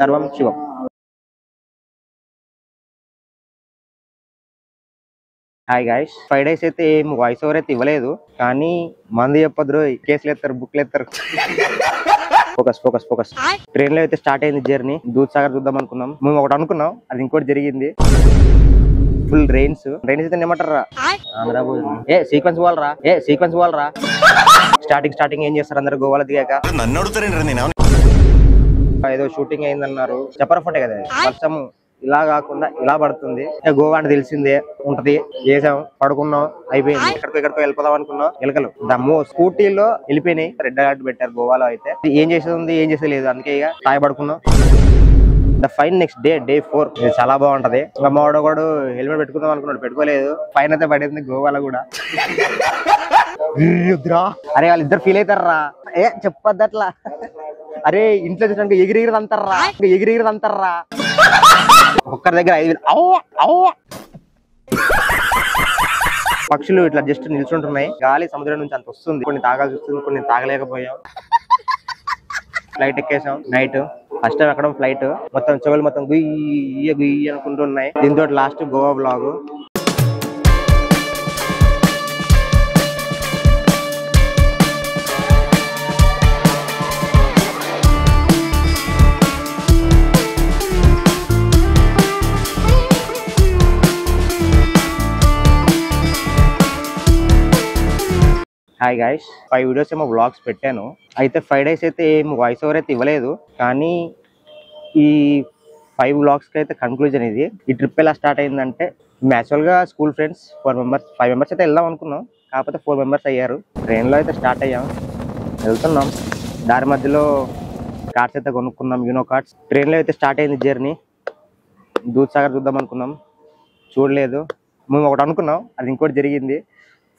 సర్వం శివం. Hi guys, 5 days అయితే ఏం వాయిస్ ఓవర్ అయితే ఇవ్వలేదు, కానీ మంది చెప్పద్దు, కేసులు ఎత్తారు, బుక్లు ఎత్తారు. Focus focus focus. ట్రైన్ లో అయితే స్టార్ట్ అయింది జర్నీ. దూద్సాగర్ చూద్దాం అనుకున్నాం. మేము ఒకటి అనుకున్నాం, అది ఇంకోటి జరిగింది. ఫుల్ రైన్స్ అయితే ఏమంటారా, ఏ సీక్వెన్స్ పోవాలరా. స్టార్టింగ్ ఏం చేస్తారు అందరు గోవాలో దిగాక? ఏదో షూటింగ్ అయిందన్నారు, చెప్పరా ఫోటే కదా. వర్షం ఇలా కాకుండా ఇలా పడుతుంది. గోవా అంటే తెలిసిందే ఉంటది. చేసాం, పడుకున్నాం, అయిపోయింది. ఎక్కడికో వెళ్ళిపోదాం అనుకున్నాం. ఎలకలు దమ్ము స్కూటీలో వెళ్ళిపోయినాయి. రెడ్ అలర్ట్ పెట్టారు గోవాలో అయితే. ఏం చేసేది లేదు, అందుకే ఇక తాయి పడుకున్నాం. ద ఫైన్ నెక్స్ట్ డే 4 ఇది చాలా బాగుంటది. ఇంకా మా వాడు హెల్మెట్ పెట్టుకుందాం అనుకున్నాడు, పెట్టుకోలేదు. ఫైన్ అయితే పడింది గోవాలో కూడా. అరే వాళ్ళిద్దరు ఫీల్ అవుతారా? ఏ చెప్పద్దు అట్లా. అరే ఇంట్లో చూసాక ఎగిరిగిరిదంటారా. ఒక్కరి దగ్గర 5,000. పక్షులు ఇట్లా జస్ట్ నిల్చుంటున్నాయి. గాలి సముద్రం నుంచి అంత వస్తుంది. కొన్ని తాగాల్సి వస్తుంది, కొన్ని తాగలేకపోయాం. ఫ్లైట్ ఎక్కేసాం నైట్. ఫస్ట్ టైం ఎక్కడం ఫ్లైట్. మొత్తం చెవులు మొత్తం గుయ్యి అనుకుంటున్నాయి. దీంతో last Goa blog. Hi guys, 5 videos ఏమో వ్లాగ్స్ పెట్టాను. అయితే 5 days అయితే ఏం వాయిస్ ఓవర్ అయితే ఇవ్వలేదు, కానీ ఈ 5 వ్లాగ్స్కి అయితే కన్క్లూజన్ ఇది. ఈ ట్రిప్ ఎలా స్టార్ట్ అయిందంటే, యాక్చువల్గా స్కూల్ ఫ్రెండ్స్ 5 మెంబర్స్ అయితే వెళ్దాం అనుకున్నాం. కాకపోతే 4 మెంబర్స్ అయ్యారు. ట్రైన్లో అయితే స్టార్ట్ అయ్యాం, వెళ్తున్నాం. దారి మధ్యలో కార్డ్స్ అయితే కొనుక్కున్నాం, యూనో కార్డ్స్. ట్రైన్లో అయితే స్టార్ట్ అయింది జర్నీ. దూద్సాగర్ చూద్దాం అనుకున్నాం, చూడలేదు. మేము ఒకటి అనుకున్నాం, అది ఇంకోటి జరిగింది.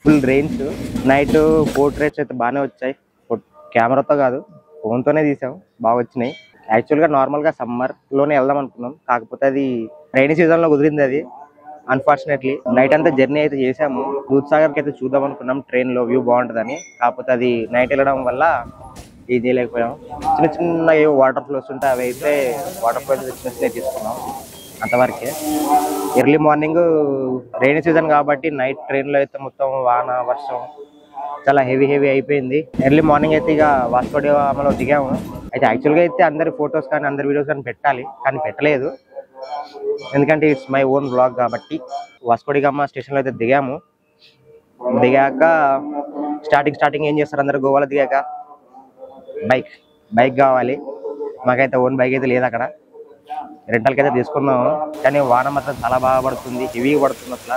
Full rains. నైట్ పోర్ట్రేట్స్ అయితే బాగానే వచ్చాయి. కెమెరాతో కాదు, ఫోన్తోనే తీసాం, బాగా వచ్చినాయి. యాక్చువల్గా నార్మల్గా సమ్మర్లోనే వెళ్దాం అనుకున్నాం, కాకపోతే అది రైనీ సీజన్లో కుదిరింది. అది అన్ఫార్చునేట్లీ నైట్ అంతా జర్నీ అయితే చేసాము. దూద్సాగర్కి అయితే చూద్దాం అనుకున్నాం, ట్రైన్లో వ్యూ బాగుంటుందని. కాకపోతే అది నైట్ వెళ్ళడం వల్ల ఇది చేయలేకపోయాం. చిన్న ఏవో వాటర్ ఫ్లోస్ ఉంటాయి, అవి అయితే వాటర్ ఫ్లోస్ చిన్న తీసుకున్నాం, అంతవరకే. ఎర్లీ మార్నింగ్ రైనీ సీజన్ కాబట్టి నైట్ ట్రైన్లో అయితే మొత్తం వాన వర్షం చాలా హెవీ అయిపోయింది. ఎర్లీ మార్నింగ్ అయితే ఇక వాస్కో డి గామాలో దిగాము. అయితే యాక్చువల్గా అయితే అందరి ఫొటోస్ కానీ అందరి వీడియోస్ కానీ పెట్టాలి, కానీ పెట్టలేదు. ఎందుకంటే ఇట్స్ మై ఓన్ బ్లాగ్ కాబట్టి. వాస్కో డి గామా స్టేషన్లో అయితే దిగాము. దిగాక స్టార్టింగ్ ఏం చేస్తారు అందరు గోవాలో దిగాక? బైక్ కావాలి. మాకైతే ఓన్ బైక్ అయితే లేదు అక్కడ, రెంటల్కి అయితే తీసుకున్నాము. కానీ వాన మాత్రం చాలా బాగా పడుతుంది, హెవీగా పడుతుంది. అసలు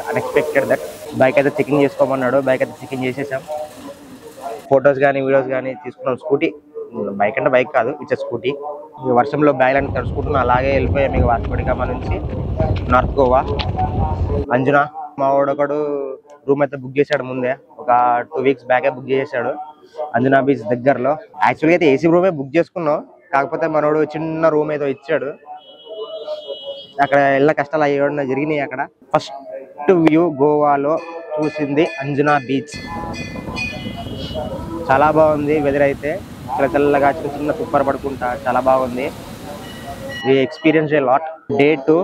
అన్ఎక్స్పెక్టెడ్ దట్. బైక్ అయితే చెకింగ్ చేసుకోమన్నాడు, బైక్ అయితే చెకింగ్ చేసేసాం. ఫొటోస్ కానీ వీడియోస్ కానీ తీసుకున్నాం. స్కూటీ, బైక్ అంటే బైక్ కాదు, ఇట్స్ స్కూటీ. వర్షంలో బ్యాగ్లన్నీ తడుచుకుంటున్నాం, అలాగే వెళ్ళిపోయాం. మీకు వాస్కో డి గామా నుంచి నార్త్ గోవా. అంజునా మా వాడొకడు రూమ్ అయితే బుక్ చేశాడు ముందే, ఒక 2 weeks బ్యాకే బుక్ చేసాడు అంజునా బీచ్ దగ్గరలో. యాక్చువల్గా అయితే ఏసీ రూమే బుక్ చేసుకున్నాం, కాకపోతే మనోడు చిన్న రూమ్ ఏదో ఇచ్చాడు. అక్కడ ಎಲ್ಲ కష్టాలు అయ్యడం జరిగినాయి. అక్కడ ఫస్ట్ వ్యూ గోవాలో చూసింది అంజునా బీచ్. చాలా బాగుంది వెదర్ అయితే. ఇక్కడ చల్లగా చిన్న తుప్పర పడుకుంటా చాలా బాగుంది. We experience a lot. Day 2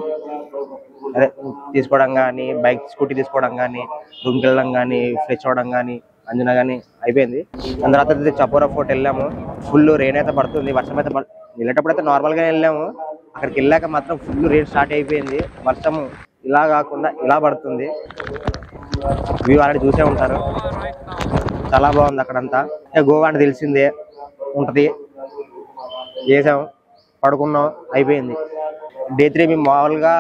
అదే తీసుకోవడం కానీ, స్కూటీ తీసుకోవడం కానీ, రూమ్కి వెళ్ళడం కానీ, ఫ్రెష్ అవ్వడం కానీ, అంజనా కానీ అయిపోయింది. దాని తర్వాత చపోరా ఫోర్ట్ వెళ్ళాము. ఫుల్ రెయిన్ అయితే పడుతుంది, వర్షం అయితే వెళ్ళేటప్పుడు అయితే నార్మల్గా వెళ్ళాము. అక్కడికి వెళ్ళాక మాత్రం ఫుల్ రెయిన్ స్టార్ట్ అయిపోయింది. వర్షం ఇలా కాకుండా ఇలా పడుతుంది. వ్యూ ఆల్రెడీ చూసే ఉంటారు, చాలా బాగుంది అక్కడంతా. గోవా అంటే తెలిసిందే ఉంటది. చేసాం, పడుకున్నాం, అయిపోయింది. డే 3 మేము మామూలుగా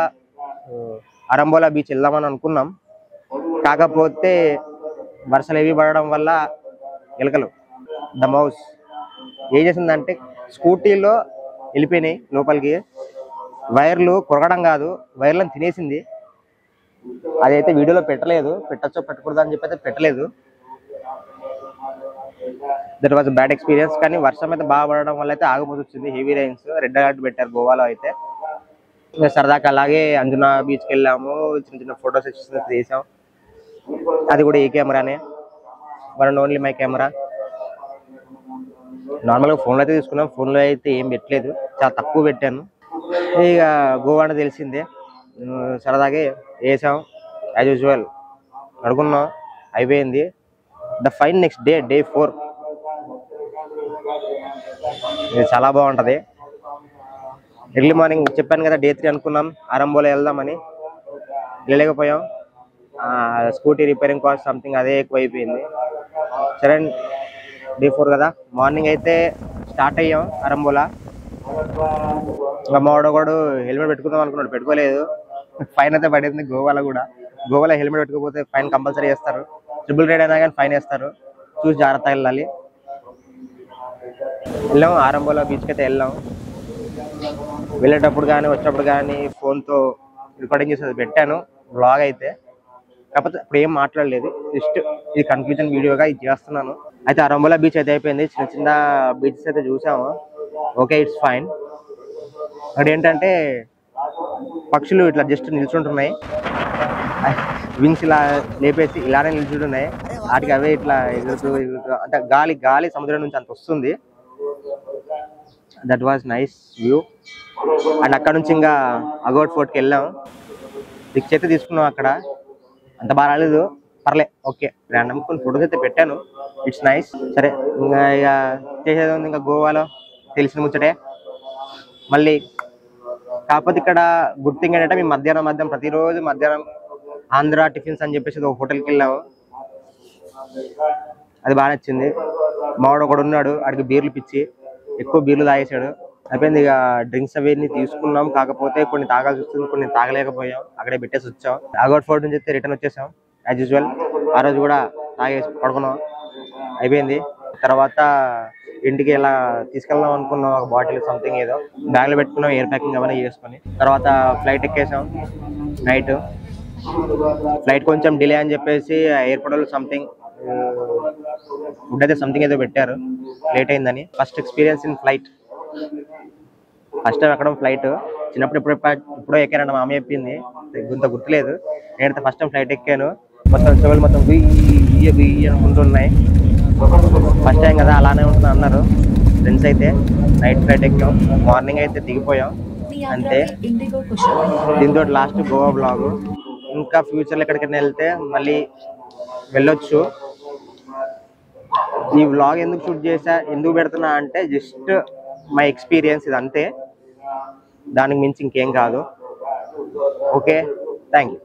అరంబోలా బీచ్ వెళ్దామని అనుకున్నాం, కాకపోతే వర్షాలు హెవీ పడడం వల్ల ఎలకలు ద మౌస్ ఏం చేసిందంటే స్కూటీలో వెళ్ళిపోయినాయి లోపలికి. వైర్లు కొరగడం కాదు, వైర్లను తినేసింది. అదైతే వీడియోలో పెట్టలేదు, పెట్టచ్చో పెట్టకూడదు అని చెప్పి అయితే పెట్టలేదు. That was bad experience. కానీ వర్షం అయితే బాగా పడడం వల్ల అయితే ఆగిపోతు వచ్చింది. హెవీ రైన్స్, రెడ్ అలర్ట్ పెట్టారు గోవాలో అయితే. సరదాగా అలాగే అంజునా బీచ్కి వెళ్ళాము, చిన్న ఫోటోస్ తీసాం. అది కూడా ఈ కెమెరానే, one and only my camera. నార్మల్గా ఫోన్లో అయితే తీసుకున్నాం, ఫోన్లో అయితే ఏం పెట్టలేదు, చాలా తక్కువ పెట్టాను. ఇక గోవా అంటే తెలిసిందే, సరదాగే వేసాం యాజ్ యూజువల్ అనుకున్నాం, అయిపోయింది. ద ఫైన్ నెక్స్ట్ డే 4 ఇది చాలా బాగుంటుంది. ఎర్లీ మార్నింగ్ చెప్పాను కదా డే 3 అనుకున్నాం ఆరంభంలో వెళ్దామని, వెళ్ళలేకపోయాం. స్కూటీ రిపేరింగ్ కాస్ట్ సంథింగ్ అదే ఎక్కువ అయిపోయింది. సరే డే 4 కదా, మార్నింగ్ అయితే స్టార్ట్ అయ్యాం ఆరంభంలో. ఇంకా మావాడు హెల్మెట్ పెట్టుకుందాం అనుకున్నాడు, పెట్టుకోలేదు. ఫైన్ అయితే పడింది గోవాలో కూడా. గోవాలో హెల్మెట్ పెట్టుకోకపోతే ఫైన్ కంపల్సరీ వేస్తారు, ట్రిపుల్ రైడ్ అయినా కానీ ఫైన్ వేస్తారు, చూసి జాగ్రత్తగా వెళ్ళాలి. వెళ్ళాం ఆరంభంలో బీచ్కి అయితే వెళ్ళాం. వెళ్ళేటప్పుడు కానీ వచ్చేటప్పుడు కానీ ఫోన్తో రికార్డింగ్ చేసేది పెట్టాను వ్లాగ్ అయితే, కాకపోతే ఇప్పుడు ఏం మాట్లాడలేదు, జస్ట్ ఇది కన్క్లూజన్ వీడియోగా ఇది చేస్తున్నాను. అయితే ఆరంభంలో బీచ్ అయితే అయిపోయింది, చిన్న చిన్న బీచెస్ అయితే చూసాము, ఓకే ఇట్స్ ఫైన్. అక్కడ ఏంటంటే పక్షులు ఇట్లా జస్ట్ నిల్చుంటున్నాయి, వింగ్స్ ఇలా లేపేసి ఇలానే నిల్చుంటున్నాయి, వాటికి అవే ఇట్లా ఎగురుతూ అంటే గాలి సముద్రం నుంచి అంత వస్తుంది. That was nice view. And అక్కడ నుంచి ఇంకా అగౌట్ ఫోర్ట్కి వెళ్ళాం, పిక్స్ అయితే తీసుకున్నాం. అక్కడ అంత బాగా రాలేదు, పర్లే ఓకే. ర్యాండమ్ కొన్ని ఫొటోస్ అయితే పెట్టాను, ఇట్స్ నైస్. సరే ఇంకా ఇక చేసేది ఉంది ఇంకా గోవాలో తెలిసిన ముచ్చటే మళ్ళీ. కాకపోతే ఇక్కడ గుడ్ థింగ్ ఏంటంటే మేము మధ్యాహ్నం ప్రతిరోజు మధ్యాహ్నం ఆంధ్ర టిఫిన్స్ అని చెప్పేసి ఒక హోటల్కి వెళ్ళాము, అది బాగా నచ్చింది. మావాడు ఒకడు ఉన్నాడు, ఆడికి బీర్లు పిచ్చి, ఎక్కువ బీర్లు తాగేసాడు. అయిపోయింది ఇక డ్రింక్స్ అవన్నీ తీసుకున్నాం, కాకపోతే కొన్ని తాగాల్సి వస్తుంది, కొన్ని తాగలేకపోయాం, అక్కడే పెట్టేసి వచ్చాం. అగౌట్ ఫోర్ట్ నుంచి అయితే రిటర్న్ వచ్చేసాం యాజ్ యూజువల్. ఆ రోజు కూడా తాగేసి పడుకున్నాం, అయిపోయింది. తర్వాత ఇంటికి ఇలా తీసుకెళ్దాం అనుకున్నాం, ఒక బాటిల్ సంథింగ్ ఏదో బ్యాగ్లో పెట్టుకున్నాం, ఎయిర్ ప్యాకింగ్ అవన్నీ చేసుకుని. తర్వాత ఫ్లైట్ ఎక్కేసాం నైట్. ఫ్లైట్ కొంచెం డిలే అని చెప్పేసి ఎయిర్పోర్ట్లో సంథింగ్ ఫుడ్ అయితే సంథింగ్ ఏదో పెట్టారు, లేట్ అయిందని. First experience in flight, first time ఎక్కడం ఫ్లైట్. చిన్నప్పుడు ఎప్పుడో ఎక్కానంట, మా అమ్మ చెప్పింది, ఇంత గుర్తులేదు. నేనైతే ఫస్ట్ టైం ఫ్లైట్ ఎక్కాను, మొత్తం చెవులు మొత్తం బియ్య అనుకుంటున్నాయి. ఫస్ట్ టైం కదా అలానే ఉంటుంది అన్నారు ఫ్రెండ్స్ అయితే. నైట్ ఫ్లైట్ ఎక్కాం, మార్నింగ్ అయితే దిగిపోయాం అంతే. దీంతో లాస్ట్ గోవా బ్లాగ్. ఇంకా ఫ్యూచర్లో ఎక్కడికైనా వెళ్తే మళ్ళీ వెళ్ళొచ్చు. ఈ వ్లాగ్ ఎందుకు షూట్ చేసా, ఎందుకు పెడుతున్నా అంటే జస్ట్ మై ఎక్స్పీరియన్స్ ఇది అంతే, దానికి మించి ఇంకేం కాదు. Okay, thank you.